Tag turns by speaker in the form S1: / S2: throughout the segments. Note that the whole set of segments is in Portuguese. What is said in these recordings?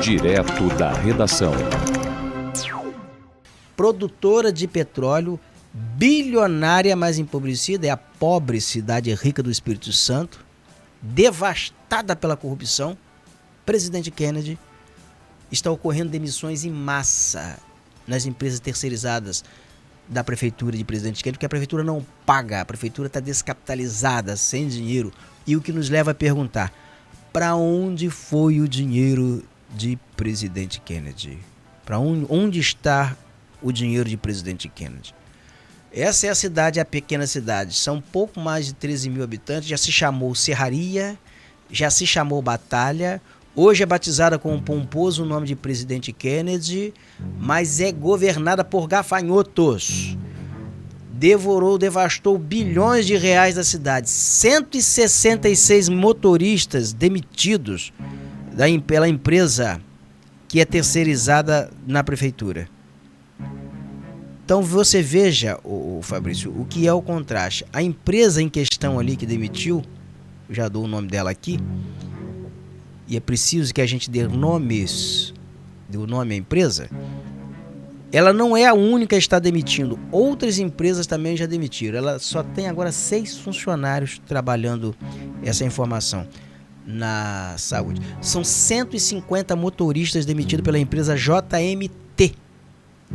S1: Direto da redação.
S2: Produtora de petróleo, bilionária, mais empobrecida, é a pobre cidade rica do Espírito Santo, devastada pela corrupção. Presidente Kennedy, está ocorrendo demissões em massa nas empresas terceirizadas da prefeitura de Presidente Kennedy, porque a prefeitura não paga, a prefeitura está descapitalizada, sem dinheiro. E o que nos leva a perguntar, para onde foi o dinheiro de Presidente Kennedy? Para onde está o dinheiro de Presidente Kennedy? Essa é a cidade, a pequena cidade. São pouco mais de 13 mil habitantes. Já se chamou Serraria, já se chamou Batalha. Hoje é batizada com um pomposo nome de Presidente Kennedy, mas é governada por gafanhotos. Devastou bilhões de reais da cidade. 166 motoristas demitidos pela empresa que é terceirizada na prefeitura. Então você veja, Fabrício, o que é o contraste. A empresa em questão ali que demitiu, já dou o nome dela aqui, e é preciso que a gente dê nomes, dê o nome à empresa, ela não é a única a estar demitindo. Outras empresas também já demitiram. Ela só tem agora 6 funcionários trabalhando essa informação na saúde. São 150 motoristas demitidos pela empresa JMT.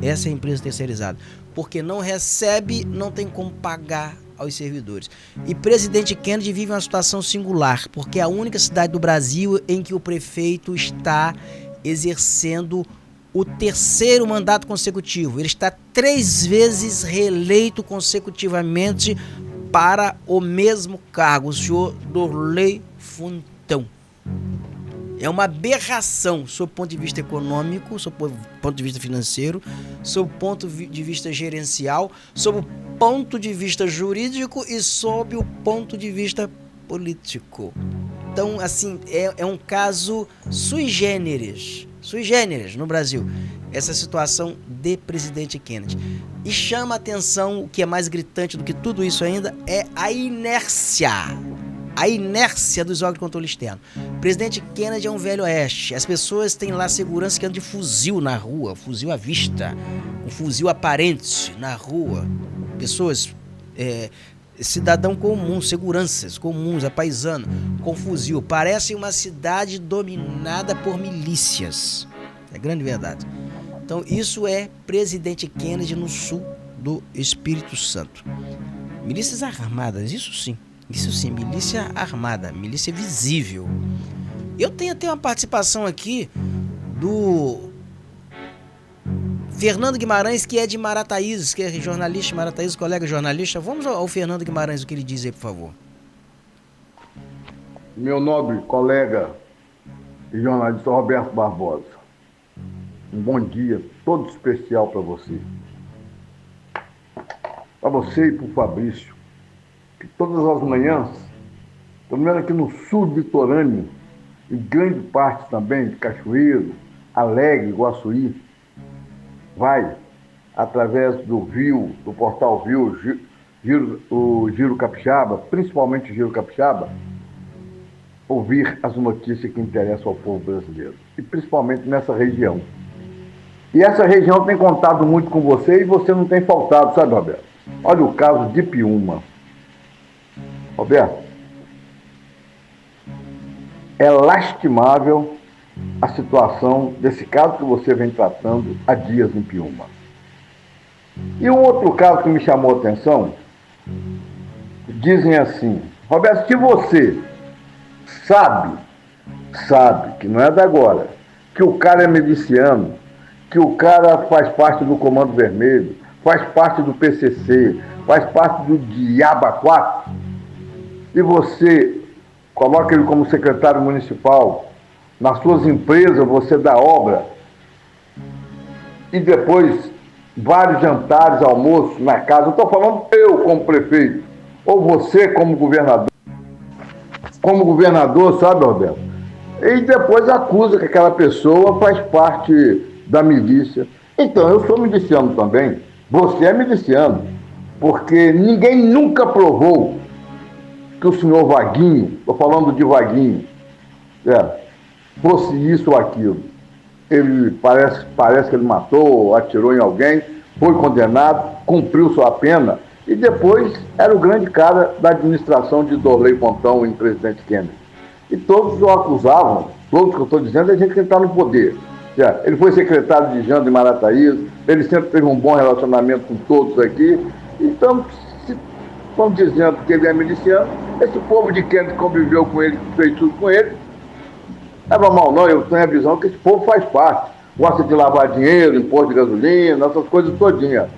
S2: Essa é a empresa terceirizada. Porque não recebe, não tem como pagar aos servidores. E Presidente Kennedy vive uma situação singular, porque é a única cidade do Brasil em que o prefeito está exercendo o 3º mandato consecutivo. Ele está 3 vezes reeleito consecutivamente para o mesmo cargo, o senhor Dorley Fontão. É uma aberração sob o ponto de vista econômico, sob o ponto de vista financeiro, sob o ponto de vista gerencial, sob o ponto de vista jurídico e sob o ponto de vista político. Então, assim, é um caso sui generis no Brasil, essa situação de Presidente Kennedy. E chama a atenção, o que é mais gritante do que tudo isso ainda, é a inércia dos órgãos de controle externo. Presidente Kennedy é um velho oeste. As pessoas têm lá segurança que andam de fuzil na rua, fuzil à vista, um fuzil aparente na rua. Pessoas, cidadão comum, seguranças comuns, paisano, com fuzil. Parece uma cidade dominada por milícias. É grande verdade. Então isso é Presidente Kennedy no sul do Espírito Santo. Milícias armadas, isso sim, milícia armada, milícia visível. Eu tenho até uma participação aqui do Fernando Guimarães, que é de Marataízes, que é jornalista de Marataízes, colega jornalista. Vamos ao Fernando Guimarães, o que ele diz aí, por favor.
S3: Meu nobre colega e jornalista Roberto Barbosa, um bom dia todo especial para você. Para você e para o Fabrício, que todas as manhãs, pelo menos aqui no sul litorâneo, e grande parte também de Cachoeiro, Alegre, Iguaçuí, vai, através do Viu, do portal Viu, o Giro Capixaba, principalmente o Giro Capixaba, ouvir as notícias que interessam ao povo brasileiro, e principalmente nessa região. E essa região tem contado muito com você e você não tem faltado, sabe, Roberto? Olha o caso de Piúma. Roberto, é lastimável a situação desse caso que você vem tratando há dias em Piúma. E um outro caso que me chamou a atenção, dizem assim, Roberto, se você sabe que não é da agora, que o cara é miliciano, que o cara faz parte do Comando Vermelho, faz parte do PCC, faz parte do Diaba 4, e você coloca ele como secretário municipal, nas suas empresas você dá obra, e depois vários jantares, almoços na casa, eu estou falando eu como prefeito, ou você como governador, sabe, Roberto? E depois acusa que aquela pessoa faz parte da milícia. Então, eu sou miliciano também, você é miliciano, porque ninguém nunca provou que o senhor Vaguinho, estou falando de Vaguinho, fosse isso ou aquilo. Ele parece que ele matou, atirou em alguém, foi condenado, cumpriu sua pena e depois era o grande cara da administração de Dorley Pontão em Presidente Kennedy. E todos o acusavam, todos que eu estou dizendo, é gente que está no poder. Ele foi secretário de Janda em Marataízes, ele sempre teve um bom relacionamento com todos aqui. Então, se estão dizendo que ele é miliciano, esse povo de Kennedy conviveu com ele, fez tudo com ele. Não é mal não, eu tenho a visão que esse povo faz parte. Gosta de lavar dinheiro, imposto de gasolina, essas coisas todinhas.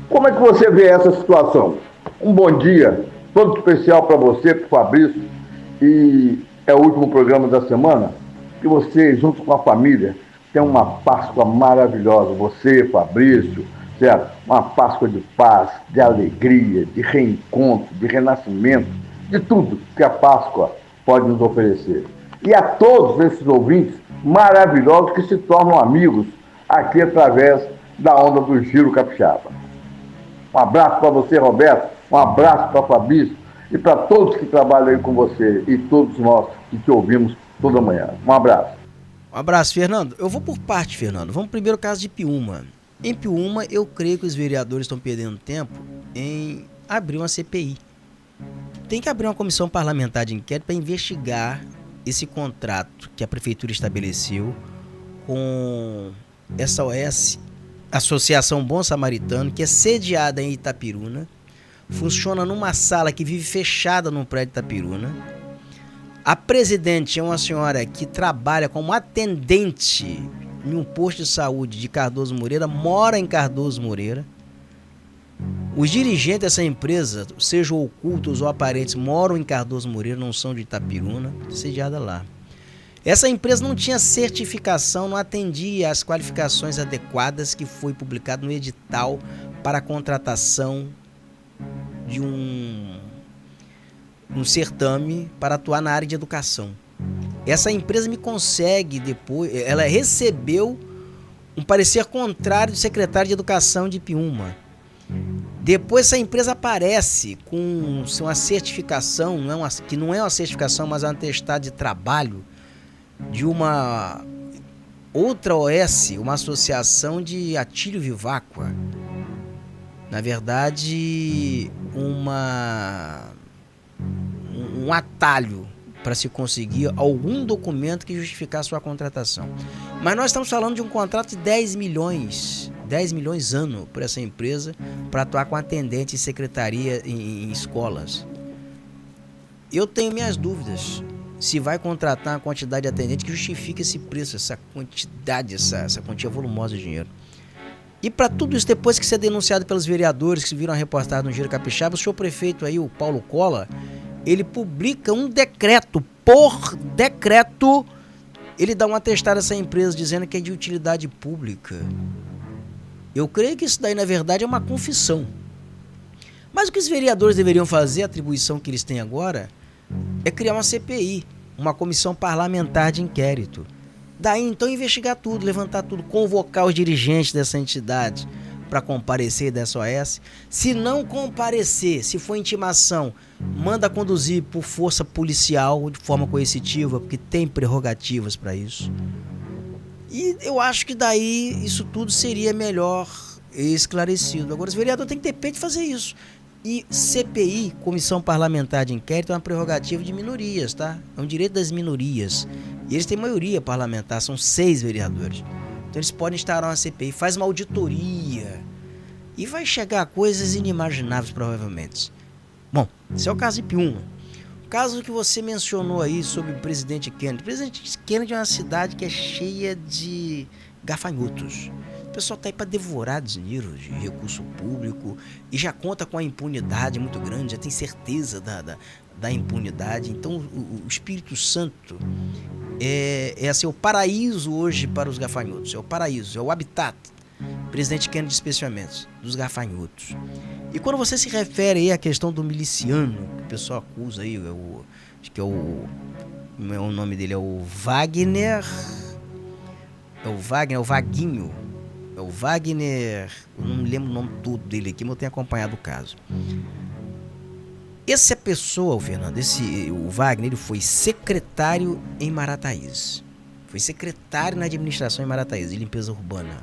S3: Como é que você vê essa situação? Um bom dia, todo especial para você, para o Fabrício, e é o último programa da semana, que você, junto com a família, tem uma Páscoa maravilhosa. Você, Fabrício, certo? Uma Páscoa de paz, de alegria, de reencontro, de renascimento, de tudo que a Páscoa pode nos oferecer. E a todos esses ouvintes maravilhosos que se tornam amigos aqui através da onda do Giro Capixaba. Um abraço para você, Roberto, um abraço para Fabrício e para todos que trabalham aí com você e todos nós que te ouvimos toda manhã. Um abraço.
S2: Um abraço, Fernando. Eu vou por parte, Fernando. Vamos primeiro ao caso de Piúma. Em Piúma, eu creio que os vereadores estão perdendo tempo em abrir uma CPI. Tem que abrir uma comissão parlamentar de inquérito para investigar esse contrato que a prefeitura estabeleceu com essa OS, Associação Bom Samaritano, que é sediada em Itapiruna, funciona numa sala que vive fechada no prédio de Itapiruna. A presidente é uma senhora que trabalha como atendente em um posto de saúde de Cardoso Moreira, mora em Cardoso Moreira. Os dirigentes dessa empresa, sejam ocultos ou aparentes, moram em Cardoso Moreira, não são de Itapiruna, sediada lá. Essa empresa não tinha certificação, não atendia às qualificações adequadas que foi publicado no edital para a contratação de um certame para atuar na área de educação. Essa empresa me consegue depois, ela recebeu um parecer contrário do secretário de Educação de Piúma. Depois essa empresa aparece com uma certificação, que não é uma certificação, mas é um atestado de trabalho de uma outra OS, uma associação de Atílio Viváqua. Na verdade, um atalho para se conseguir algum documento que justificasse sua contratação. Mas nós estamos falando de um contrato de 10 milhões ano por essa empresa para atuar com atendente em secretaria em escolas. Eu tenho minhas dúvidas se vai contratar uma quantidade de atendente que justifique esse preço, essa quantidade, essa quantia volumosa de dinheiro. E para tudo isso, depois que ser denunciado pelos vereadores que viram a reportagem no Giro Capixaba, o senhor prefeito aí, o Paulo Cola, ele publica um decreto, por decreto, ele dá um atestado a essa empresa dizendo que é de utilidade pública. Eu creio que isso daí, na verdade, é uma confissão. Mas o que os vereadores deveriam fazer, a atribuição que eles têm agora, é criar uma CPI, uma comissão parlamentar de inquérito. Daí, então, investigar tudo, levantar tudo, convocar os dirigentes dessa entidade para comparecer dessa OS. Se não comparecer, se for intimação, manda conduzir por força policial de forma coercitiva, porque tem prerrogativas para isso. E eu acho que daí isso tudo seria melhor esclarecido. Agora, os vereadores têm que ter peito de fazer isso. E CPI, Comissão Parlamentar de Inquérito, é uma prerrogativa de minorias, tá? É um direito das minorias. E eles têm maioria parlamentar, são 6 vereadores. Então eles podem instaurar uma CPI, faz uma auditoria e vai chegar a coisas inimagináveis, provavelmente. Bom, esse é o caso de Piúma. O caso que você mencionou aí sobre o presidente Kennedy. O presidente Kennedy é uma cidade que é cheia de gafanhotos. O pessoal está aí para devorar dinheiro de recurso público e já conta com a impunidade muito grande, já tem certeza da impunidade. Então o Espírito Santo é assim, o paraíso hoje para os gafanhotos, é o paraíso, é o habitat, presidente Kennedy especialmente, dos gafanhotos. E quando você se refere aí à questão do miliciano, que o pessoal acusa aí, acho que o nome dele é o Wagner, o Vaguinho, o Wagner, eu não me lembro o nome todo dele aqui, mas eu tenho acompanhado o caso. Essa pessoa, Fernando, o Wagner, ele foi secretário em Marataízes. Foi secretário na administração em Marataízes, de limpeza urbana.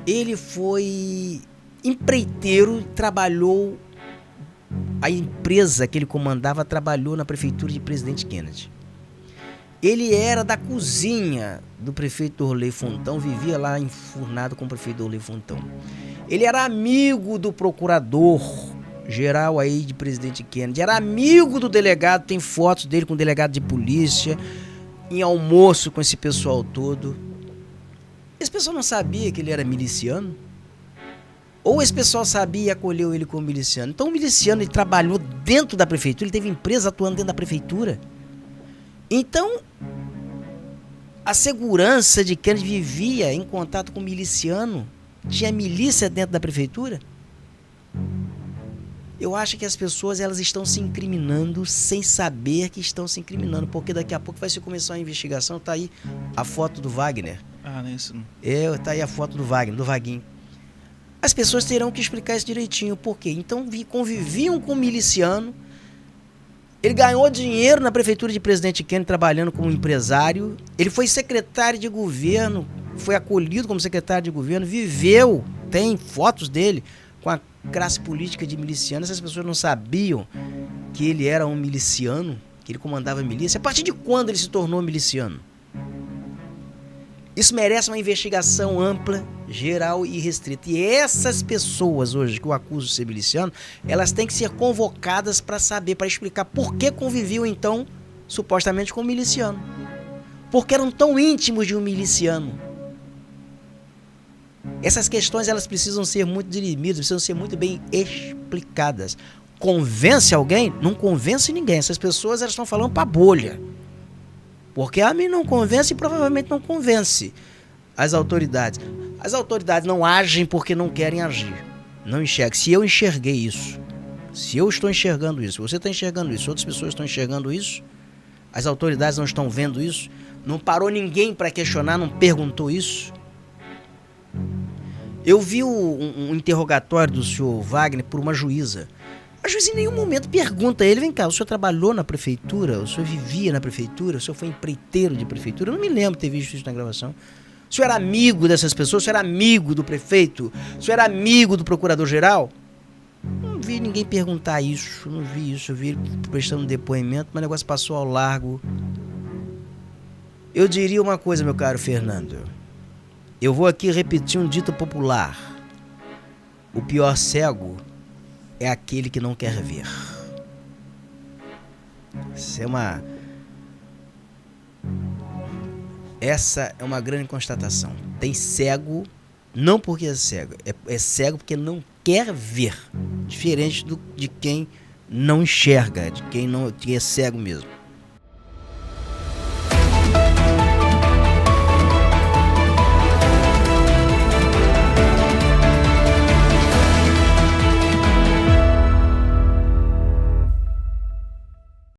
S2: Ele foi empreiteiro, trabalhou, a empresa que ele comandava trabalhou na prefeitura de Presidente Kennedy. Ele era da cozinha do prefeito Orley Fontão, vivia lá enfurnado com o prefeito Orley Fontão. Ele era amigo do procurador-geral aí de Presidente Kennedy, era amigo do delegado, tem fotos dele com o delegado de polícia, em almoço com esse pessoal todo. Esse pessoal não sabia que ele era miliciano? Ou esse pessoal sabia e acolheu ele como miliciano? Então o miliciano, ele trabalhou dentro da prefeitura, ele teve empresa atuando dentro da prefeitura. Então, a segurança de Kennedy vivia em contato com o miliciano. Tinha milícia dentro da prefeitura. Eu acho que as pessoas, elas estão se incriminando sem saber que estão se incriminando, porque daqui a pouco vai se começar a investigação. Tá aí a foto do Wagner.
S1: Ah, não é isso não.
S2: Tá aí a foto do Wagner, do Vaguinho. As pessoas terão que explicar isso direitinho. Por quê? Então conviviam com o miliciano. Ele ganhou dinheiro na prefeitura de Presidente Kennedy trabalhando como empresário. Ele foi secretário de governo, foi acolhido como secretário de governo, viveu, tem fotos dele com a classe política de miliciano. Essas pessoas não sabiam que ele era um miliciano, que ele comandava milícia. A partir de quando ele se tornou miliciano? Isso merece uma investigação ampla, geral e restrita. E essas pessoas hoje que o acusam de ser miliciano, elas têm que ser convocadas para saber, para explicar por que conviviam então, supostamente, com um miliciano. Porque eram tão íntimos de um miliciano. Essas questões, elas precisam ser muito dirimidas, precisam ser muito bem explicadas. Convence alguém? Não convence ninguém. Essas pessoas, elas estão falando para bolha. Porque a mim não convence e provavelmente não convence as autoridades. As autoridades não agem porque não querem agir. Não enxergam. Se eu enxerguei isso, se eu estou enxergando isso, você está enxergando isso, outras pessoas estão enxergando isso, as autoridades não estão vendo isso, não parou ninguém para questionar, não perguntou isso. Eu vi um interrogatório do senhor Wagner por uma juíza. A juíza em nenhum momento pergunta a ele: vem cá, o senhor trabalhou na prefeitura? O senhor vivia na prefeitura? O senhor foi empreiteiro de prefeitura? Eu não me lembro de ter visto isso na gravação. O senhor era amigo dessas pessoas? O senhor era amigo do prefeito? O senhor era amigo do procurador-geral? Não vi ninguém perguntar isso, não vi isso. Eu vi ele prestando depoimento, mas o negócio passou ao largo. Eu diria uma coisa, meu caro Fernando. Eu vou aqui repetir um dito popular: o pior cego é aquele que não quer ver. Essa é uma grande constatação. Tem cego, não porque é cego, é cego porque não quer ver. Diferente de quem não enxerga, de quem é cego mesmo.